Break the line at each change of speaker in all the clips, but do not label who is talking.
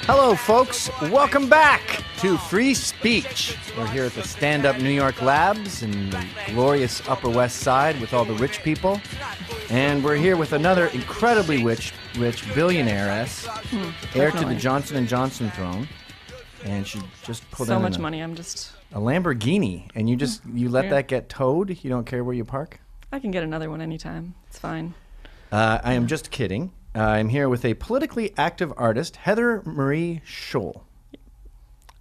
Hello, folks. Welcome back to Free Speech. We're here at the Stand Up New York Labs in the glorious Upper West Side with all the rich people. And we're here with another incredibly rich billionaire-ess, heir to the Johnson & Johnson throne. And she just pulled
so much money. I'm just
a Lamborghini, and you let that get towed. You don't care where you park.
I can get another one anytime. It's fine.
I am just kidding. I'm here with a politically active artist, Heather Marie Scholl.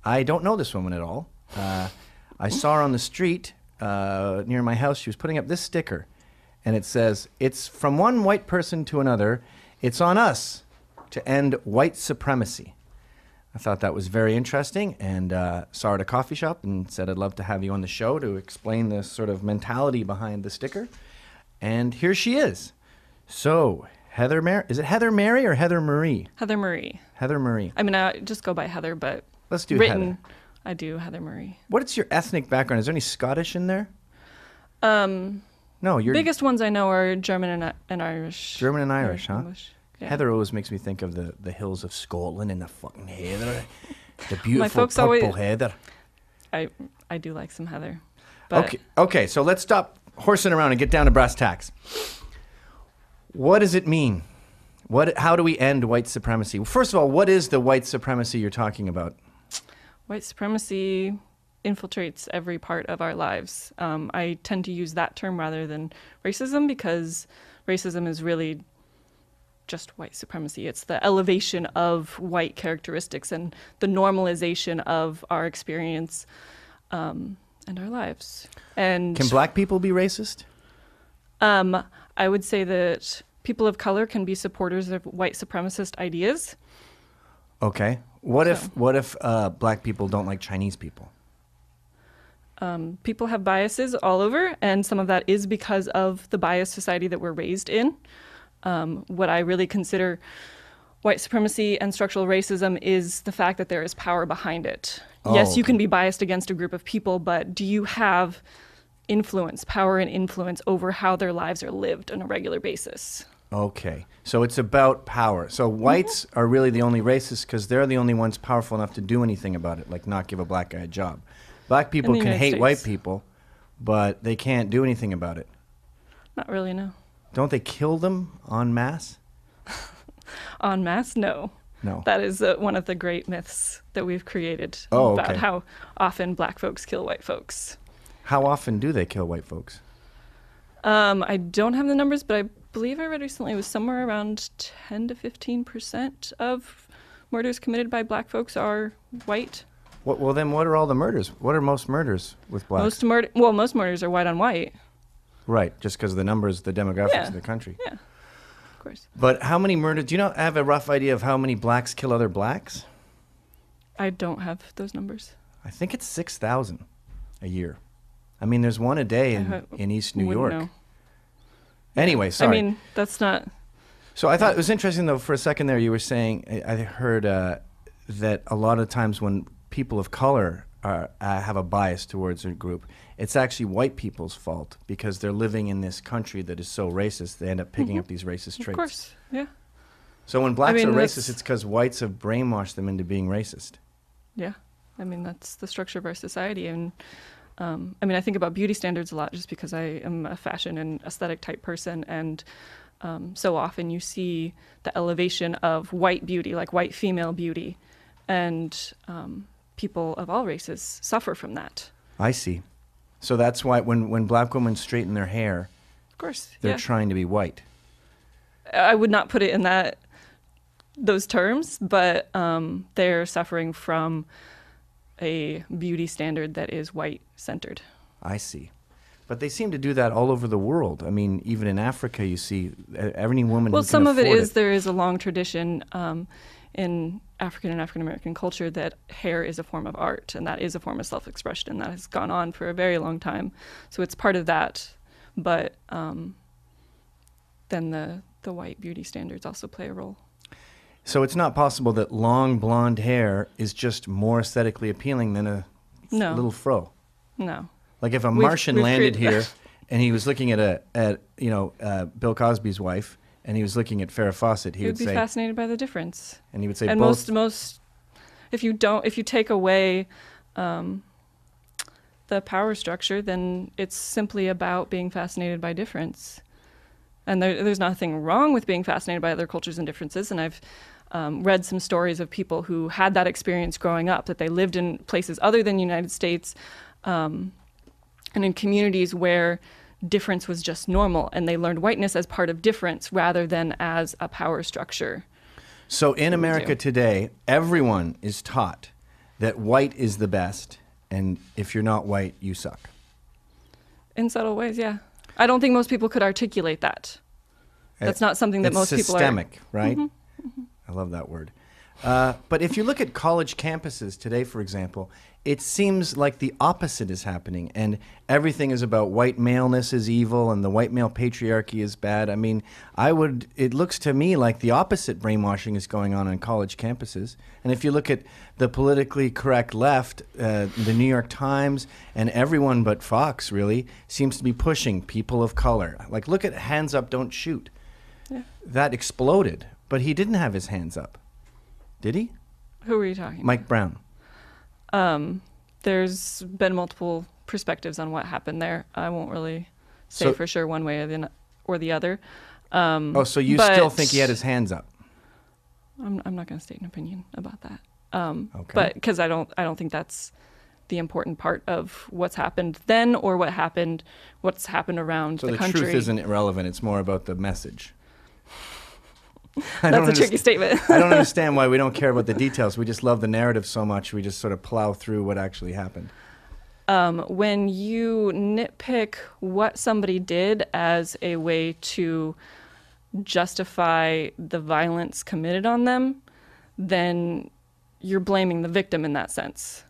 I don't know this woman at all. I saw her on the street near my house. She was putting up this sticker, and it says, "It's from one white person to another. It's on us to end white supremacy." I thought that was very interesting, and saw her at a coffee shop and said, "I'd love to have you on the show to explain the sort of mentality behind the sticker." And here she is. So, Heather Mary, is it Heather Mary or Heather Marie?
Heather Marie.
Heather Marie.
I mean, I just go by Heather, but
let's do
written,
Heather.
I do Heather Marie.
What is your ethnic background? Is there any Scottish in there? No, your
biggest ones I know are German and Irish.
German and Irish, huh?
English. Yeah.
Heather always makes me think of the hills of Scotland and the fucking heather, the beautiful
My folks
purple
always,
heather.
I do like some heather. But
Okay. So let's stop horsing around and get down to brass tacks. What does it mean? How do we end white supremacy? Well, first of all, what is the white supremacy you're talking about?
White supremacy infiltrates every part of our lives. I tend to use that term rather than racism because racism is really just white supremacy. It's the elevation of white characteristics and the normalization of our experience and our lives. And
can black people be racist?
I would say that people of color can be supporters of white supremacist ideas.
Okay. What if black people don't like Chinese people?
People have biases all over, and some of that is because of the biased society that we're raised in. What I really consider white supremacy and structural racism is the fact that there is power behind it. Yes, you can be biased against a group of people, but do you have power and influence over how their lives are lived on a regular basis?
Okay. So it's about power. So whites are really the only racists because they're the only ones powerful enough to do anything about it, like not give a black guy a job. Black people can hate white people, but they can't do anything about it.
Not really, no.
Don't they kill them en masse?
En masse? No.
No.
That is one of the great myths that we've created about how often black folks kill white folks.
How often do they kill white folks?
I don't have the numbers, but I believe I read recently it was somewhere around 10 to 15% of murders committed by black folks are white.
Well, then what are all the murders? What are most murders with blacks?
Most murders are white on white.
Right, just because of the numbers, the demographics of the country.
Yeah, of course.
But how many murders? Do you have a rough idea of how many blacks kill other blacks?
I don't have those numbers.
I think it's 6,000 a year. I mean, there's one a day in East New York.
Know.
Anyway, sorry.
I mean, that's not...
So I thought it was interesting, though, for a second there, you were saying, I heard that a lot of times when people of color have a bias towards a group, it's actually white people's fault because they're living in this country that is so racist, they end up picking up these racist traits.
Of course, yeah.
So when blacks are racist, it's because whites have brainwashed them into being racist.
Yeah. I mean, that's the structure of our society. And I think about beauty standards a lot just because I am a fashion and aesthetic type person. And so often you see the elevation of white beauty, like white female beauty. And people of all races suffer from that. I
see. So that's why when black women straighten their hair,
of course,
they're trying to be white.
I would not put it in those terms, but they're suffering from a beauty standard that is white-centered.
I see. But they seem to do that all over the world. I mean, even in Africa, you see every woman who can
some of it
afford
is there is a long tradition in African and African-American culture that hair is a form of art, and that is a form of self-expression, and that has gone on for a very long time. So it's part of that, but then the white beauty standards also play a role.
So it's not possible that long blonde hair is just more aesthetically appealing than a little fro?
No.
Like if a Martian landed here and he was looking at Bill Cosby's wife and he was looking at Farrah Fawcett,
He would be
say,
fascinated by the difference.
and he would say,
And
both.
most, if you take away the power structure, then it's simply about being fascinated by difference. And there's nothing wrong with being fascinated by other cultures and differences. And I've read some stories of people who had that experience growing up, that they lived in places other than the United States, and in communities where difference was just normal, and they learned whiteness as part of difference rather than as a power structure.
So in America today, everyone is taught that white is the best, and if you're not white, you suck.
In subtle ways, yeah. I don't think most people could articulate that. That's not something that most people are.
It's systemic, right? I love that word. But if you look at college campuses today, for example, it seems like the opposite is happening, and everything is about white maleness is evil and the white male patriarchy is bad. I mean, it looks to me like the opposite brainwashing is going on college campuses. And if you look at the politically correct left, the New York Times and everyone but Fox really seems to be pushing people of color. Like, look at Hands Up, Don't Shoot.
Yeah.
That exploded, but he didn't have his hands up. Did he?
Who are you talking about?
Mike Brown.
There's been multiple perspectives on what happened there. I won't really say for sure one way or the other.
So you still think he had his hands up?
I'm not going to state an opinion about that.
Okay.
But because I don't think that's the important part of what's happened then or what's happened around the country.
So the truth isn't irrelevant. It's more about the message.
That's a tricky statement.
I don't understand why we don't care about the details. We just love the narrative so much. We just sort of plow through what actually happened.
When you nitpick what somebody did as a way to justify the violence committed on them, then you're blaming the victim in that sense.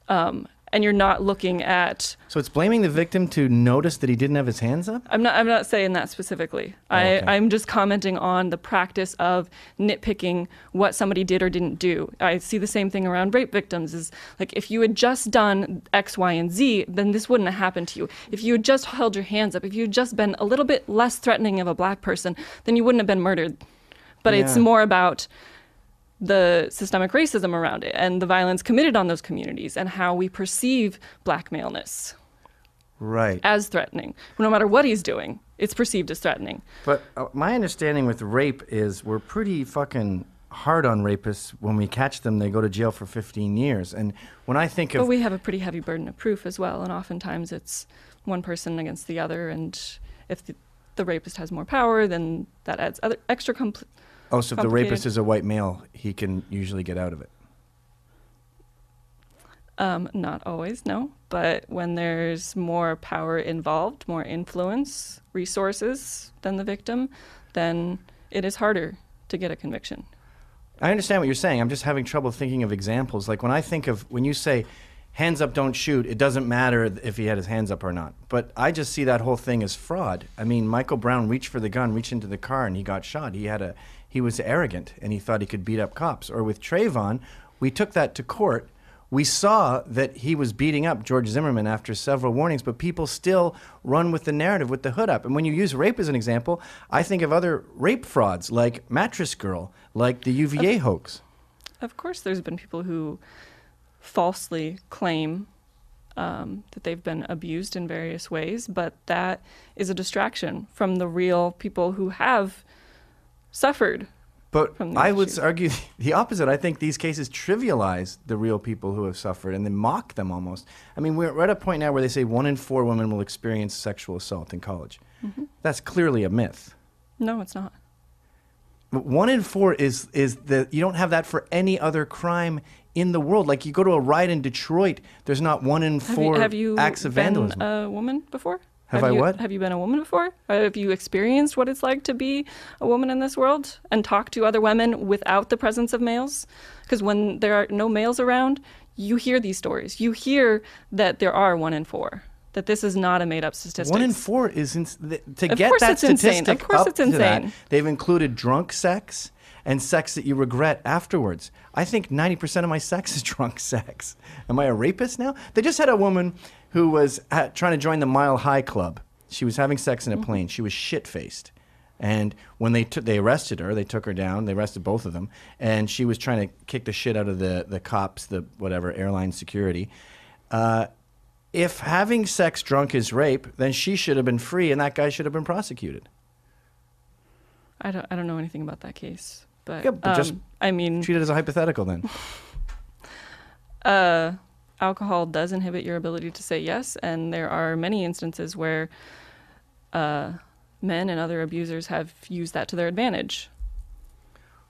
And you're not looking at...
So it's blaming the victim to notice that he didn't have his hands up?
I'm not saying that specifically.
Okay.
I'm just commenting on the practice of nitpicking what somebody did or didn't do. I see the same thing around rape victims. Is like, if you had just done X, Y, and Z, then this wouldn't have happened to you. If you had just held your hands up, if you had just been a little bit less threatening of a black person, then you wouldn't have been murdered. But it's more about the systemic racism around it and the violence committed on those communities and how we perceive black maleness as threatening. No matter what he's doing, it's perceived as threatening.
But my understanding with rape is we're pretty fucking hard on rapists. When we catch them, they go to jail for 15 years. And when I think of...
But we have a pretty heavy burden of proof as well, and oftentimes it's one person against the other, and if the rapist has more power, then that adds extra
Oh, so if the rapist is a white male, he can usually get out of it?
Not always, no. But when there's more power involved, more influence, resources than the victim, then it is harder to get a conviction.
I understand what you're saying. I'm just having trouble thinking of examples. Like when you say, hands up, don't shoot, it doesn't matter if he had his hands up or not. But I just see that whole thing as fraud. I mean, Michael Brown reached for the gun, reached into the car, and he got shot. He was arrogant, and he thought he could beat up cops. Or with Trayvon, we took that to court. We saw that he was beating up George Zimmerman after several warnings, but people still run with the narrative with the hood up. And when you use rape as an example, I think of other rape frauds like Mattress Girl, like the UVA hoax.
Of course, there's been people who falsely claim that they've been abused in various ways, but that is a distraction from the real people who have suffered.
But I would argue the opposite. I think these cases trivialize the real people who have suffered and then mock them almost. I mean, we're at a point now where they say 1 in 4 women will experience sexual assault in college. Mm-hmm. That's clearly a myth.
No, it's not.
But 1 in 4 is you don't have that for any other crime in the world. Like, you go to a riot in Detroit, there's not 1 in 4 acts of vandalism.
Have you been a woman before?
Have
you been a woman before? Have you experienced what it's like to be a woman in this world and talk to other women without the presence of males? Because when there are no males around, you hear these stories. You hear that there are 1 in 4. That this is not a made-up statistic.
1 in 4 is to
of
get
course
that
it's insane.
statistic
Of course
up
it's insane.
to that. They've included drunk sex and sex that you regret afterwards. I think 90% of my sex is drunk sex. Am I a rapist now? They just had a woman who was trying to join the Mile High Club. She was having sex in a plane. She was shit-faced. And when they arrested her, they took her down. They arrested both of them, and she was trying to kick the shit out of the cops, the whatever airline security. If having sex drunk is rape, then she should have been free, and that guy should have been prosecuted.
I don't know anything about that case, but,
Yeah, but just
I mean,
treat it as a hypothetical then.
alcohol does inhibit your ability to say yes, and there are many instances where men and other abusers have used that to their advantage.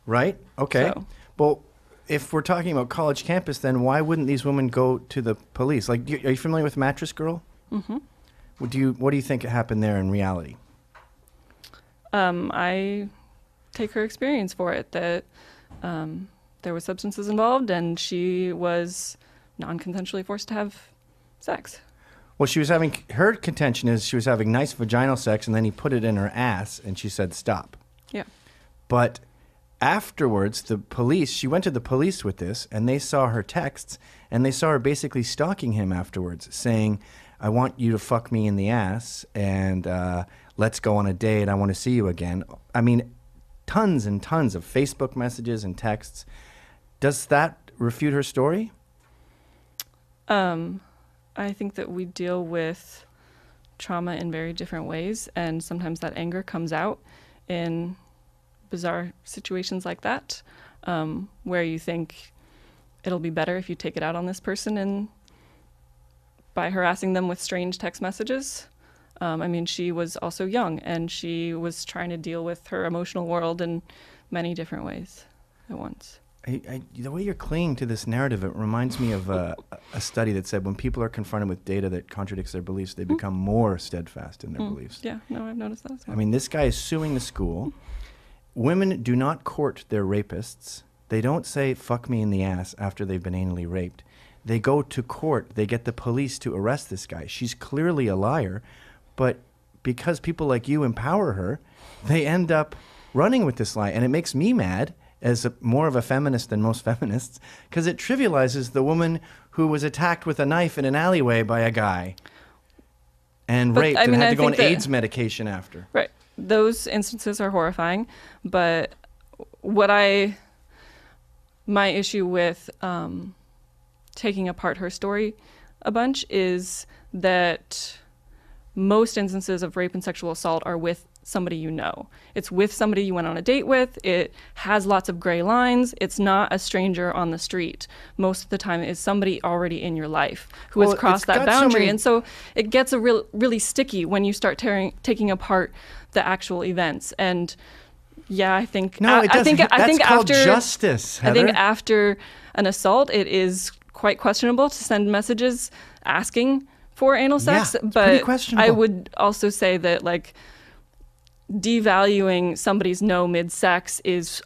Right? Okay.
So.
Well, if we're talking about college campus, then why wouldn't these women go to the police? Like, are you familiar with Mattress Girl?
Mm-hmm.
What do you think happened there in reality?
I take her experience for it, that there were substances involved and she was non-consensually forced to have sex.
Well, her contention is she was having nice vaginal sex, and then he put it in her ass, and she said stop.
Yeah.
But afterwards, she went to the police with this, and they saw her texts, and they saw her basically stalking him afterwards, saying, I want you to fuck me in the ass, and let's go on a date. I want to see you again. I mean, tons and tons of Facebook messages and texts. Does that refute her story?
I think that we deal with trauma in very different ways, and sometimes that anger comes out in bizarre situations like that, where you think it'll be better if you take it out on this person and by harassing them with strange text messages. I mean, she was also young, and she was trying to deal with her emotional world in many different ways at once.
The way you're clinging to this narrative, it reminds me of a study that said when people are confronted with data that contradicts their beliefs, they become more steadfast in their beliefs.
Yeah, no, I've noticed that as well.
I mean, this guy is suing the school. Women do not court their rapists. They don't say, fuck me in the ass after they've been anally raped. They go to court. They get the police to arrest this guy. She's clearly a liar, but because people like you empower her, they end up running with this lie. And it makes me mad as more of a feminist than most feminists, because it trivializes the woman who was attacked with a knife in an alleyway by a guy and raped and had to go on AIDS medication after.
Right. Those instances are horrifying, but my issue with taking apart her story a bunch is that most instances of rape and sexual assault are with somebody you know. It's with somebody you went on a date with. It has lots of gray lines. It's not a stranger on the street. Most of the time it's somebody already in your life who has crossed that boundary. And so it gets really sticky when you start taking apart the actual events. And yeah, I think
after justice, Heather.
I think after an assault, it is quite questionable to send messages asking for anal sex.
Yeah,
but I would also say that like devaluing somebody's no mid-sex is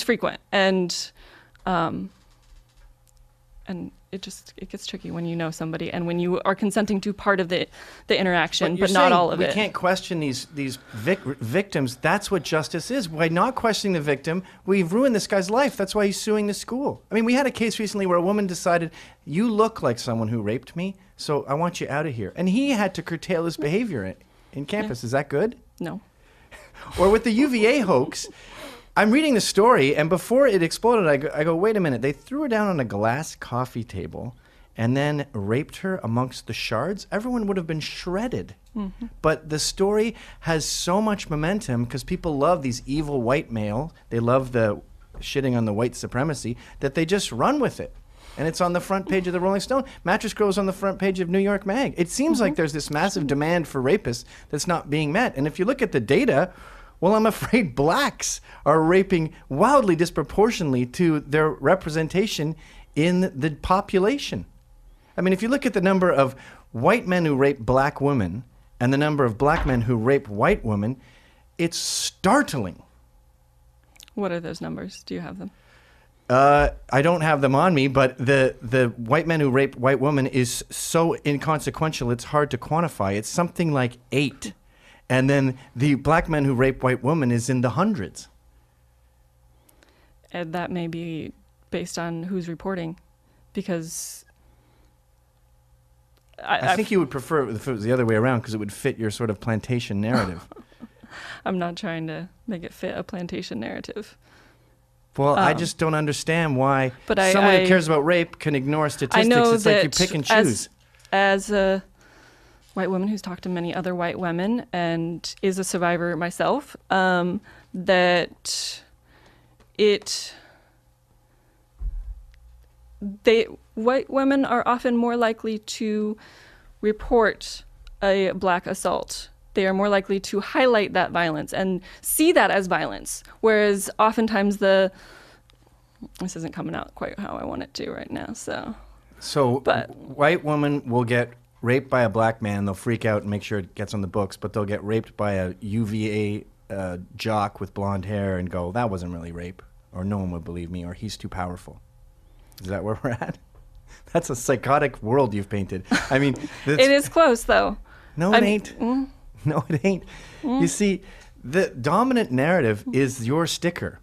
frequent, and it gets tricky when you know somebody and when you are consenting to part of the interaction, but not all of it.
We can't question these victims. That's what justice is. By not questioning the victim, we've ruined this guy's life. That's why he's suing the school. I mean, we had a case recently where a woman decided, you look like someone who raped me, so I want you out of here. And he had to curtail his behavior in campus. Yeah. Is that good?
No.
Or with the UVA hoax, I'm reading the story, and before it exploded, I go, wait a minute. They threw her down on a glass coffee table and then raped her amongst the shards. Everyone would have been shredded. Mm-hmm. But the story has so much momentum because people love these evil white male. They love the shitting on the white supremacy that they just run with it. And it's on the front page of the Rolling Stone. Mattress Girl is on the front page of New York Mag. It seems like there's this massive demand for rapists that's not being met. And if you look at the data, well, I'm afraid blacks are raping wildly disproportionately to their representation in the population. I mean, if you look at the number of white men who rape black women and the number of black men who rape white women, it's startling.
What are those numbers? Do you have them?
I don't have them on me, but the white men who rape white women is so inconsequential, it's hard to quantify. It's something like 8. And then the black men who rape white women is in the hundreds.
And that may be based on who's reporting, because
I think you would prefer if it was the other way around, because it would fit your sort of plantation narrative.
I'm not trying to make it fit a plantation narrative.
Well, I just don't understand why someone who cares about rape can ignore statistics.
I know
it's
that
like you pick and choose.
As a white woman who's talked to many other white women and is a survivor myself, white women are often more likely to report a black assault. They are more likely to highlight that violence and see that as violence. Whereas oftentimes this isn't coming out quite how I want it to right now. But
white women will get raped by a black man. They'll freak out and make sure it gets on the books, but they'll get raped by a UVA jock with blonde hair and go, that wasn't really rape, or no one would believe me, or he's too powerful. Is that where we're at? That's a psychotic world you've painted. I mean,
it is close, though.
No, it ain't. No, it ain't. You see, the dominant narrative is your sticker.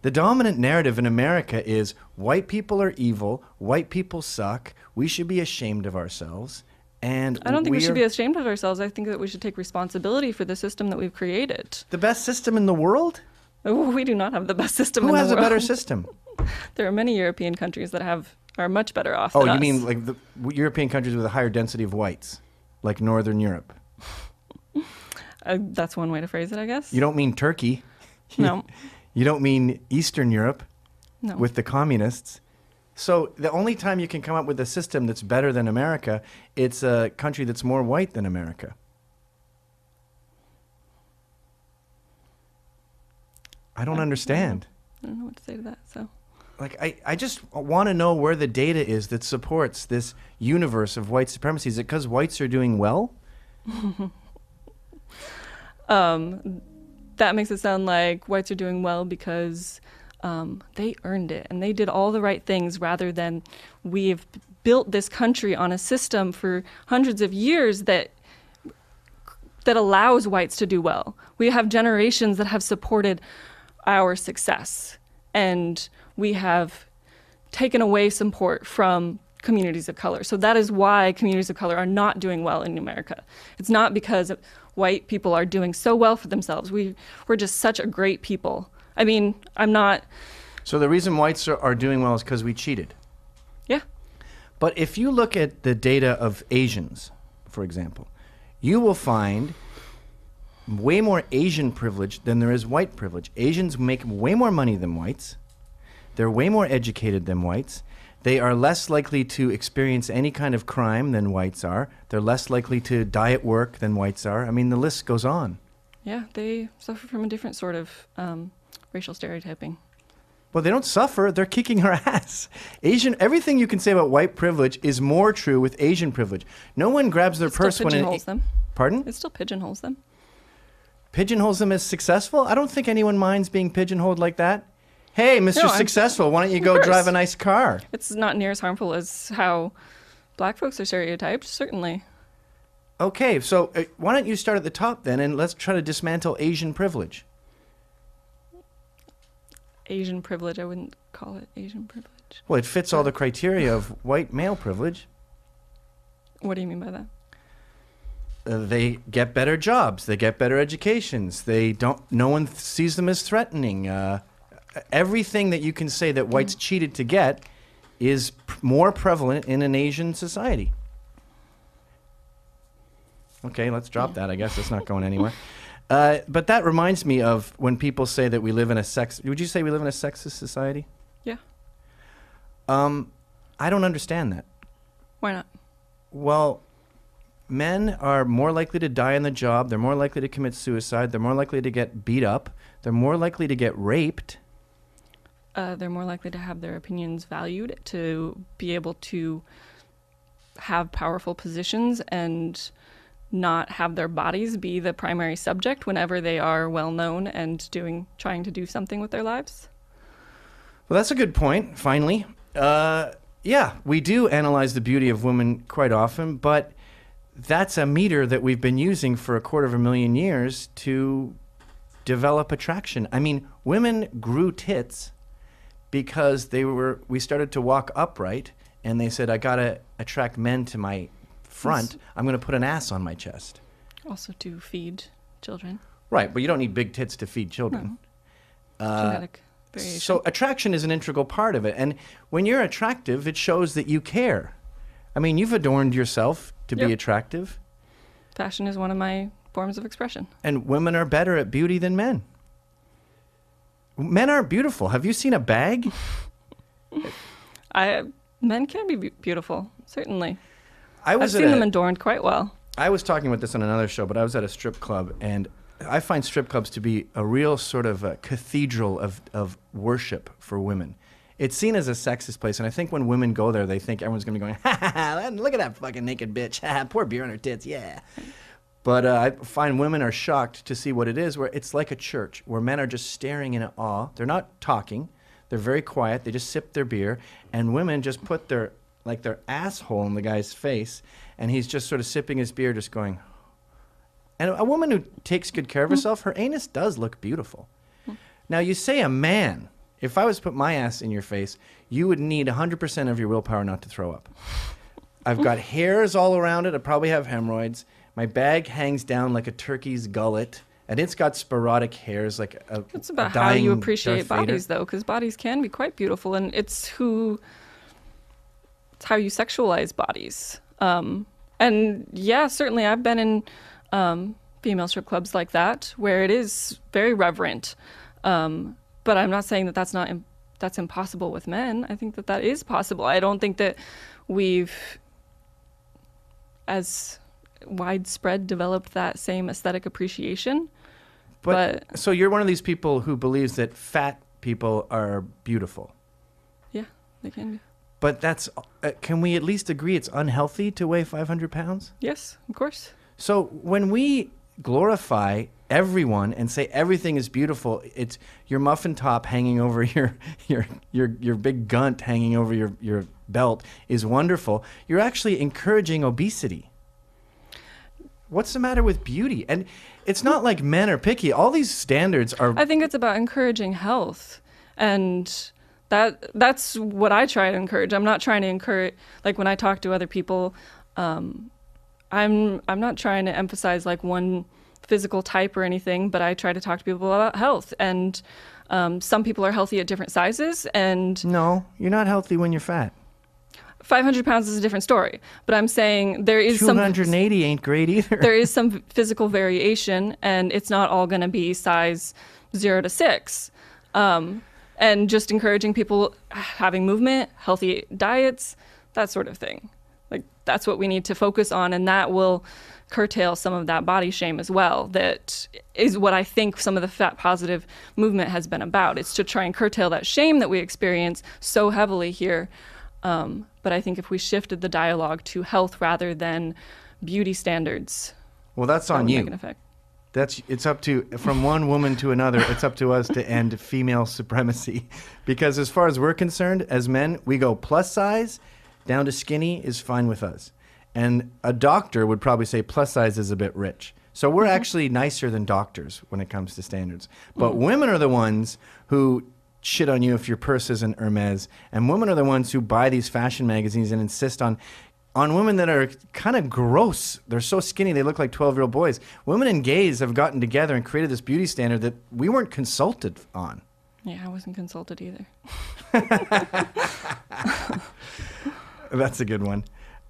The dominant narrative in America is white people are evil, white people suck, we should be ashamed of ourselves. And
I don't think we should be ashamed of ourselves. I think that we should take responsibility for the system that we've created.
The best system in the world?
We do not have the best system in the world.
Who has a better system?
There are many European countries that are much better off than us.
Oh, you mean like the European countries with a higher density of whites, like Northern Europe?
That's one way to phrase it, I guess.
You don't mean Turkey.
No.
You don't mean Eastern Europe
No.
with the communists. So the only time you can come up with a system that's better than America, it's a country that's more white than America. I don't understand.
I don't know what to say to that. So,
like, I just want to know where the data is that supports this universe of white supremacy. Is it because whites are doing well?
that makes it sound like whites are doing well because they earned it and they did all the right things, rather than we've built this country on a system for hundreds of years that allows whites to do well. We have generations that have supported our success, and we have taken away support from communities of color. So that is why communities of color are not doing well in America. It's not because white people are doing so well for themselves. We're just such a great people. I mean, I'm not...
So the reason whites are doing well is because we cheated.
Yeah.
But if you look at the data of Asians, for example, you will find way more Asian privilege than there is white privilege. Asians make way more money than whites. They're way more educated than whites. They are less likely to experience any kind of crime than whites are. They're less likely to die at work than whites are. I mean, the list goes on.
Yeah, they suffer from a different sort of racial stereotyping.
Well, they don't suffer. They're kicking our ass. Everything you can say about white privilege is more true with Asian privilege. No one grabs their purse when...
It still pigeonholes them.
Pardon?
It still pigeonholes them.
Pigeonholes them as successful? I don't think anyone minds being pigeonholed like that. Hey, Mr. Successful, why don't you go drive a nice car?
It's not near as harmful as how black folks are stereotyped, certainly.
Okay, so why don't you start at the top then, and let's try to dismantle Asian privilege.
Asian privilege, I wouldn't call it Asian privilege.
Well, it fits all the criteria of white male privilege.
What do you mean by that?
They get better jobs. They get better educations. No one sees them as threatening. Everything that you can say that whites cheated to get is more prevalent in an Asian society. Okay, let's drop that. I guess it's not going anywhere. But that reminds me of when people say that we live in would you say we live in a sexist society?
Yeah.
I don't understand that.
Why not?
Well, men are more likely to die on the job. They're more likely to commit suicide. They're more likely to get beat up. They're more likely to get raped.
They're more likely to have their opinions valued, to be able to have powerful positions and not have their bodies be the primary subject whenever they are well known and trying to do something with their lives.
Well, that's a good point, finally. Yeah, we do analyze the beauty of women quite often, but that's a meter that we've been using for 250,000 years to develop attraction. I mean, women grew tits because we started to walk upright, and they said, I gotta attract men to my front. I'm gonna put an ass on my chest.
Also to feed children.
Right, but you don't need big tits to feed children.
Genetic variation.
So attraction is an integral part of it. And when you're attractive, it shows that you care. I mean, you've adorned yourself to be attractive.
Fashion is one of my forms of expression.
And women are better at beauty than men. Men aren't beautiful. Have you seen a bag?
Men can be beautiful, certainly.
I've
seen them adorned quite well.
I was talking about this on another show, but I was at a strip club, and I find strip clubs to be a real sort of a cathedral of worship for women. It's seen as a sexist place, and I think when women go there, they think everyone's going to be going, ha ha ha, look at that fucking naked bitch, ha ha, pour beer on her tits, yeah. But I find women are shocked to see what it is, where it's like a church, where men are just staring in awe. They're not talking. They're very quiet. They just sip their beer, and women just put their asshole in the guy's face, and he's just sort of sipping his beer, just going. And a woman who takes good care of herself, her anus does look beautiful. Now, you say a man. If I was to put my ass in your face, you would need 100% of your willpower not to throw up. I've got hairs all around it. I probably have hemorrhoids. My bag hangs down like a turkey's gullet, and it's got sporadic hairs like a
It's about
a
how you
dying
appreciate
Darth Vader.
bodies, though, because bodies can be quite beautiful, and it's how you sexualize bodies. And yeah, certainly I've been in female strip clubs like that, where it is very reverent. But I'm not saying that that's impossible with men. I think that is possible. I don't think that we've as widespread developed that same aesthetic appreciation. But
so you're one of these people who believes that fat people are beautiful.
Yeah, they can be.
But that's can we at least agree it's unhealthy to weigh 500 pounds?
Yes, of course.
So when we glorify everyone and say everything is beautiful, it's your muffin top hanging over your big gunt hanging over your belt is wonderful. You're actually encouraging obesity. What's the matter with beauty? And it's not like men are picky. All these standards are.
I think it's about encouraging health, and that's what I try to encourage. I'm not trying to encourage, like when I talk to other people, I'm not trying to emphasize like one physical type or anything, but I try to talk to people about health. And some people are healthy at different sizes, and
No, you're not healthy when you're fat.
500 pounds is a different story. But I'm saying there is
280 ain't great either.
there is some physical variation, and it's not all going to be size 0 to 6. And just encouraging people having movement, healthy diets, that sort of thing. Like that's what we need to focus on, and that will curtail some of that body shame as well. That is what I think some of the fat positive movement has been about. It's to try and curtail that shame that we experience so heavily here. But I think if we shifted the dialogue to health rather than beauty standards,
Well, that's
that
on
would
you.
make an effect.
It's up to, from one woman to another, it's up to us to end female supremacy. Because as far as we're concerned, as men, we go plus size down to skinny is fine with us. And a doctor would probably say plus size is a bit rich. So we're actually nicer than doctors when it comes to standards. But women are the ones who shit on you if your purse isn't Hermes. And women are the ones who buy these fashion magazines and insist on women that are kind of gross. They're so skinny, they look like 12-year-old boys. Women and gays have gotten together and created this beauty standard that we weren't consulted on.
Yeah, I wasn't consulted either.
That's a good one.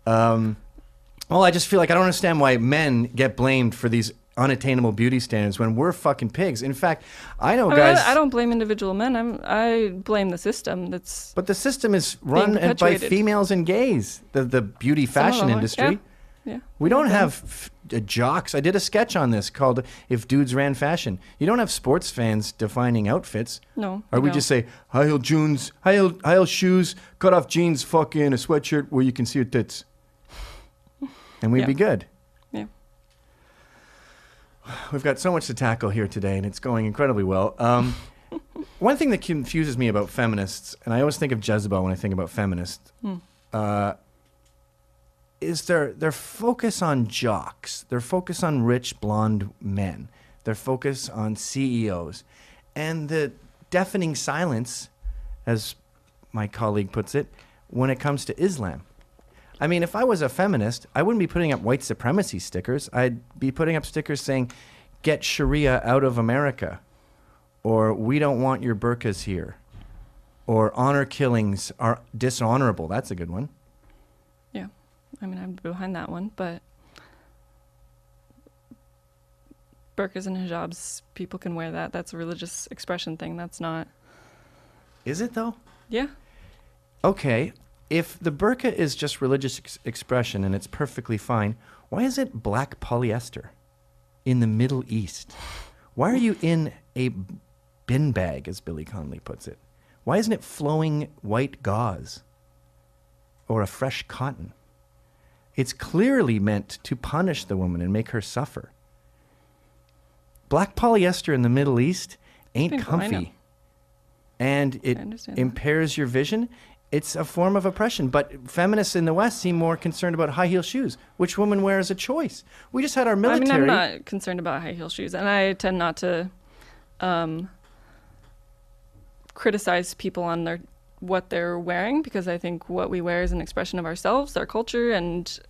Well, I just feel like I don't understand why men get blamed for these unattainable beauty standards when we're fucking pigs. In fact, I know guys.
I don't blame individual men. I blame the system.
But the system is run by
perpetuated.
females and gays. The beauty fashion industry.
Yeah.
We don't have jocks. I did a sketch on this called "If Dudes Ran Fashion." You don't have sports fans defining outfits.
No.
Or we just say high heel jeans, high heel shoes, cut off jeans, fucking a sweatshirt where you can see your tits, and we'd be good.
Yeah.
We've got so much to tackle here today, and it's going incredibly well. One thing that confuses me about feminists, and I always think of Jezebel when I think about feminists, is their focus on jocks, their focus on rich blonde men, their focus on CEOs, and the deafening silence, as my colleague puts it, when it comes to Islam. I mean, if I was a feminist, I wouldn't be putting up white supremacy stickers. I'd be putting up stickers saying, get Sharia out of America, or we don't want your burqas here, or honor killings are dishonorable. That's a good one.
Yeah. I mean, I'm behind that one, but burqas and hijabs, people can wear that. That's a religious expression thing. That's not.
Is it, though?
Yeah.
Okay. If the burqa is just religious expression and it's perfectly fine, why is it black polyester in the Middle East? Why are you in a bin bag, as Billy Connolly puts it? Why isn't it flowing white gauze or a fresh cotton? It's clearly meant to punish the woman and make her suffer. Black polyester in the Middle East ain't comfy, and it impairs your vision. It's a form of oppression. But feminists in the West seem more concerned about high heel shoes, which women wear as a choice. We just had our military.
I mean, I'm not concerned about high heel shoes, and I tend not to criticize people on what they're wearing, because I think what we wear is an expression of ourselves, our culture, and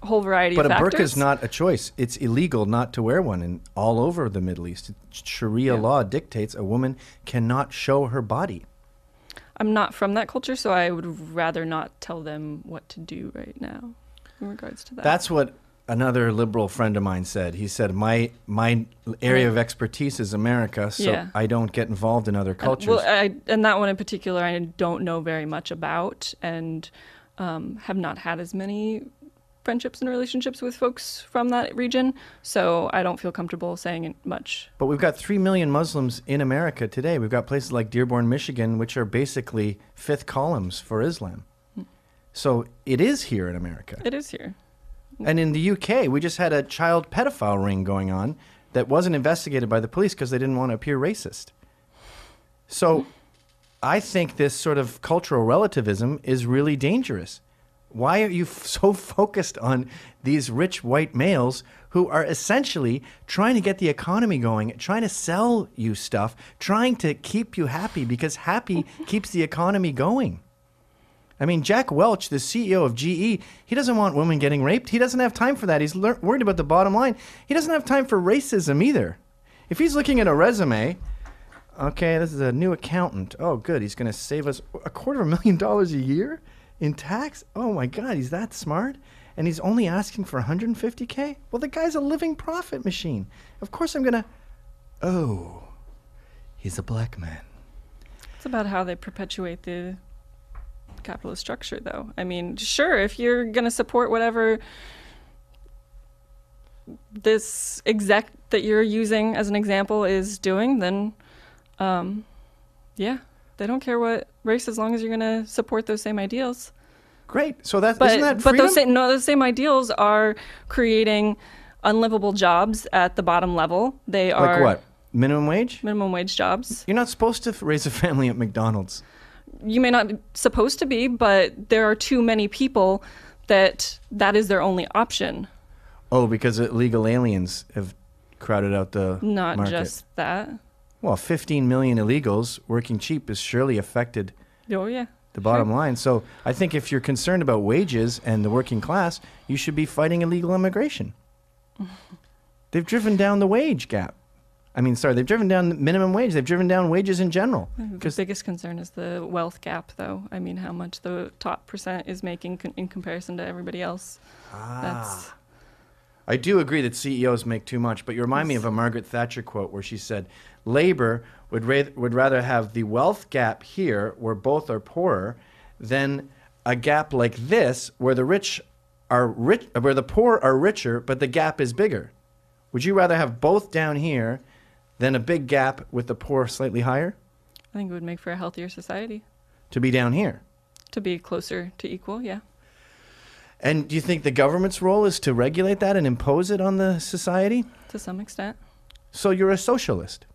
a whole variety of factors.
But a burqa is not a choice. It's illegal not to wear one in all over the Middle East. Sharia law dictates a woman cannot show her body.
I'm not from that culture, so I would rather not tell them what to do right now in regards to that.
That's what another liberal friend of mine said. He said, my area of expertise is America, so I don't get involved in other cultures.
And that one in particular, I don't know very much about, and have not had as many friendships and relationships with folks from that region, so I don't feel comfortable saying much.
But we've got 3 million Muslims in America today. We've got places like Dearborn, Michigan, which are basically fifth columns for Islam. So it is here in America.
It is here.
And in the UK, we just had a child pedophile ring going on that wasn't investigated by the police because they didn't want to appear racist. So I think this sort of cultural relativism is really dangerous. Why are you so focused on these rich white males who are essentially trying to get the economy going, trying to sell you stuff, trying to keep you happy, because happy keeps the economy going? I mean, Jack Welch, the CEO of GE, he doesn't want women getting raped. He doesn't have time for that. He's worried about the bottom line. He doesn't have time for racism either. If he's looking at a resume, okay, this is a new accountant. Oh, good. He's going to save us $250,000 a year in tax? Oh my God, he's that smart? And he's only asking for $150K? Well, the guy's a living profit machine. Of course I'm gonna, he's a black man.
It's about how they perpetuate the capitalist structure, though. I mean, sure, if you're gonna support whatever this exec that you're using as an example is doing, then they don't care what race, as long as you're going to support those same ideals.
Great. So isn't that freedom?
But those same ideals are creating unlivable jobs at the bottom level. They are...
Like what? Minimum wage?
Minimum wage jobs.
You're not supposed to raise a family at McDonald's.
You may not be supposed to be, but there are too many people that is their only option.
Oh, because illegal aliens have crowded out the
market. Not just that.
Well, 15 million illegals working cheap has surely affected the bottom line. So I think if you're concerned about wages and the working class, you should be fighting illegal immigration. They've driven down the wage gap. They've driven down the minimum wage. They've driven down wages in general.
The biggest concern is the wealth gap, though. I mean, how much the top percent is making in comparison to everybody else.
I do agree that CEOs make too much, but you remind me of a Margaret Thatcher quote where she said, Labor would rather have the wealth gap here, where both are poorer, than a gap like this, where the where the poor are richer, but the gap is bigger. Would you rather have both down here than a big gap with the poor slightly higher?
I think it would make for a healthier society.
To be down here?
To be closer to equal, yeah.
And do you think the government's role is to regulate that and impose it on the society?
To some extent.
So you're a socialist?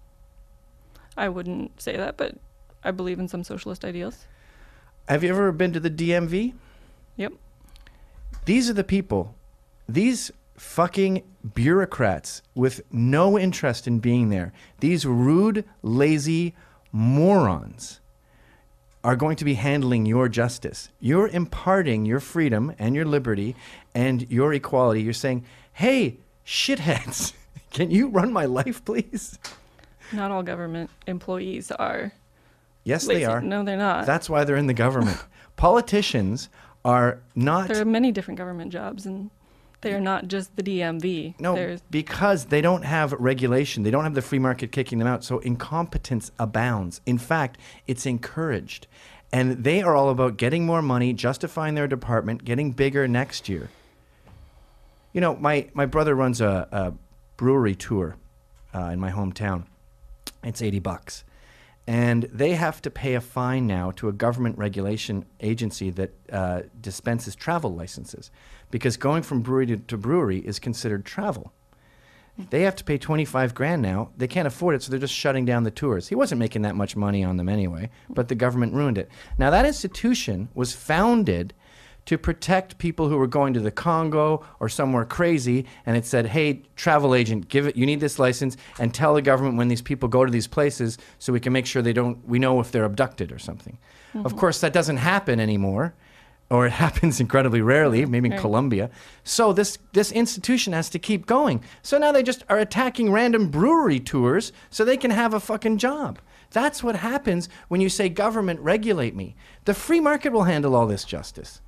I wouldn't say that, but I believe in some socialist ideals.
Have you ever been to the DMV?
Yep.
These are the people, these fucking bureaucrats with no interest in being there, these rude, lazy morons are going to be handling your justice. You're imparting your freedom and your liberty and your equality. You're saying, hey, shitheads, Can you run my life, please?
Not all government employees are.
Yes,
lazy.
they are.
No, they're not.
That's why they're in the government. Politicians are not.
There are many different government jobs, and they are not just the DMV.
No, because they don't have regulation. They don't have the free market kicking them out. So incompetence abounds. In fact, it's encouraged. And they are all about getting more money, justifying their department, getting bigger next year. You know, my brother runs a brewery tour in my hometown. It's $80. And they have to pay a fine now to a government regulation agency that dispenses travel licenses. Because going from brewery to brewery is considered travel. They have to pay $25,000 now. They can't afford it, so they're just shutting down the tours. He wasn't making that much money on them anyway, but the government ruined it. Now, that institution was founded to protect people who were going to the Congo or somewhere crazy, and it said, hey, travel agent, you need this license, and tell the government when these people go to these places so we can make sure we know if they're abducted or something. Mm-hmm. Of course, that doesn't happen anymore. Or it happens incredibly rarely, maybe in Colombia. So this institution has to keep going. So now they just are attacking random brewery tours so they can have a fucking job. That's what happens when you say, government, regulate me. The free market will handle all this, Justice.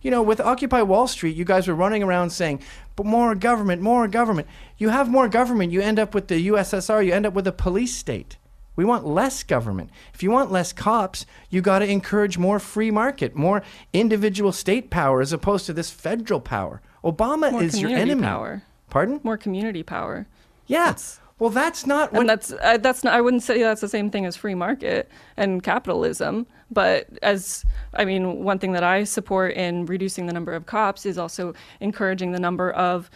You know, with Occupy Wall Street, you guys were running around saying, but more government, more government. You have more government, you end up with the USSR, you end up with a police state. We want less government. If you want less cops, you got to encourage more free market, more individual state power as opposed to this federal power. Obama
more
is your enemy.
Power.
Pardon?
More community power.
Yeah. Well, that's not what...
And that's not, I wouldn't say that's the same thing as free market and capitalism. But one thing that I support in reducing the number of cops is also encouraging the number of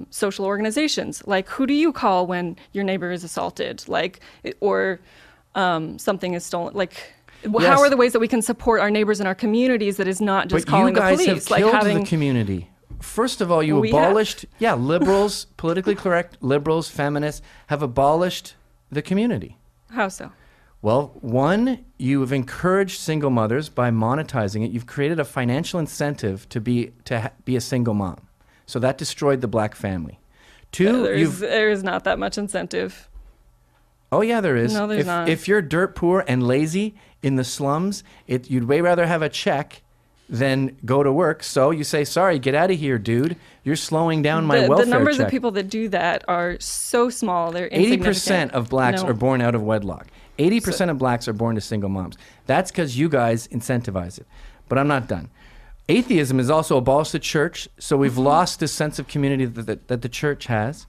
social organizations. Like, who do you call when your neighbor is assaulted? Or something is stolen? How are the ways that we can support our neighbors in our communities that is not just calling the police?
You guys have killed the community. First of all, you abolished... Yeah, liberals, politically correct liberals, feminists have abolished the community.
How so?
Well, one, you have encouraged single mothers by monetizing it. You've created a financial incentive to be a single mom. So that destroyed the black family. Two,
there is not that much incentive.
Oh, yeah, there is.
No, there's not.
If you're dirt poor and lazy in the slums, you'd way rather have a check than go to work. So you say, sorry, get out of here, dude. You're slowing down my welfare check.
The numbers of people that do that are so small. They're insignificant.
80% of blacks are born out of wedlock. 80% of blacks are born to single moms. That's because you guys incentivize it. But I'm not done. Atheism has also abolished the church, so we've lost this sense of community that the church has.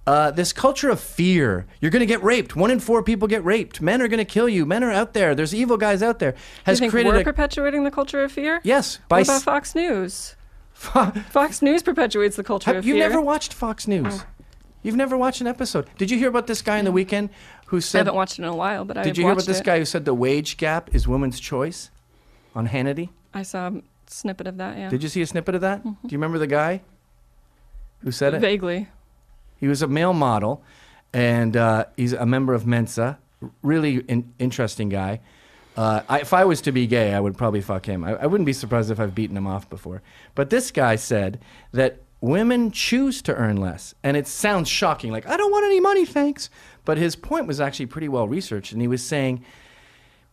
This culture of fear. You're going to get raped. 1 in 4 people get raped. Men are going to kill you. Men are out there. There's evil guys out there.
Has you think we're perpetuating the culture of fear?
Yes.
What about Fox News? Fox News perpetuates the culture of fear.
You never watched Fox News. Oh. You've never watched an episode. Did you hear about this guy in the weekend who said...
I haven't watched it in a while, but I
Did you hear about this guy who said the wage gap is woman's choice on Hannity?
I saw a snippet of that, yeah.
Did you see a snippet of that? Mm-hmm. Do you remember the guy who said it?
Vaguely.
He was a male model, and he's a member of Mensa. Really interesting guy. If I was to be gay, I would probably fuck him. I wouldn't be surprised if I've beaten him off before. But this guy said that women choose to earn less. And it sounds shocking, like, I don't want any money, thanks. But his point was actually pretty well researched, and he was saying,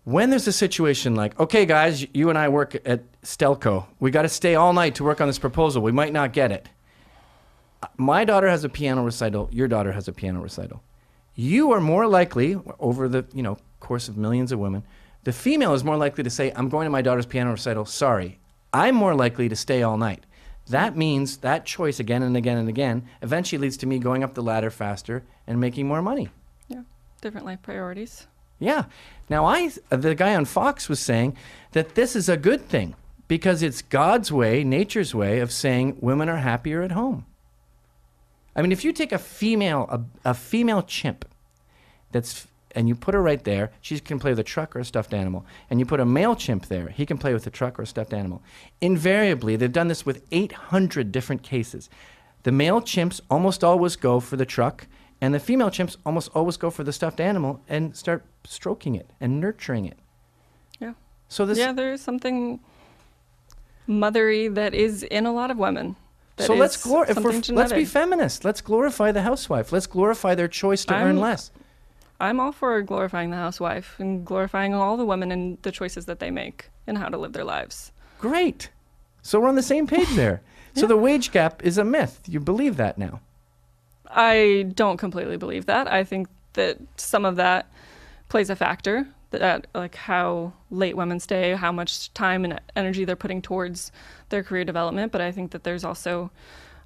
when there's a situation like, okay, guys, you and I work at Stelco. We got to stay all night to work on this proposal. We might not get it. My daughter has a piano recital. Your daughter has a piano recital. You are more likely, over the course of millions of women, the female is more likely to say, I'm going to my daughter's piano recital. Sorry. I'm more likely to stay all night. That means that choice again and again and again eventually leads to me going up the ladder faster and making more money.
Yeah, different life priorities.
Yeah. Now, the guy on Fox was saying that this is a good thing because it's God's way, nature's way of saying women are happier at home. I mean, if you take a female chimp and you put her right there, she can play with a truck or a stuffed animal. And you put a male chimp there, he can play with a truck or a stuffed animal. Invariably, they've done this with 800 different cases. The male chimps almost always go for the truck, and the female chimps almost always go for the stuffed animal and start stroking it and nurturing it.
Yeah.
So
there is something mothery that is in a lot of women. that
So
is
let's
something genetic.
let's be feminist. Let's glorify the housewife. Let's glorify their choice to earn less.
I'm all for glorifying the housewife and glorifying all the women and the choices that they make and how to live their lives.
Great. So we're on the same page there. So the wage gap is a myth. You believe that now?
I don't completely believe that. I think that some of that plays a factor, that like how late women stay, how much time and energy they're putting towards their career development. But I think that there's also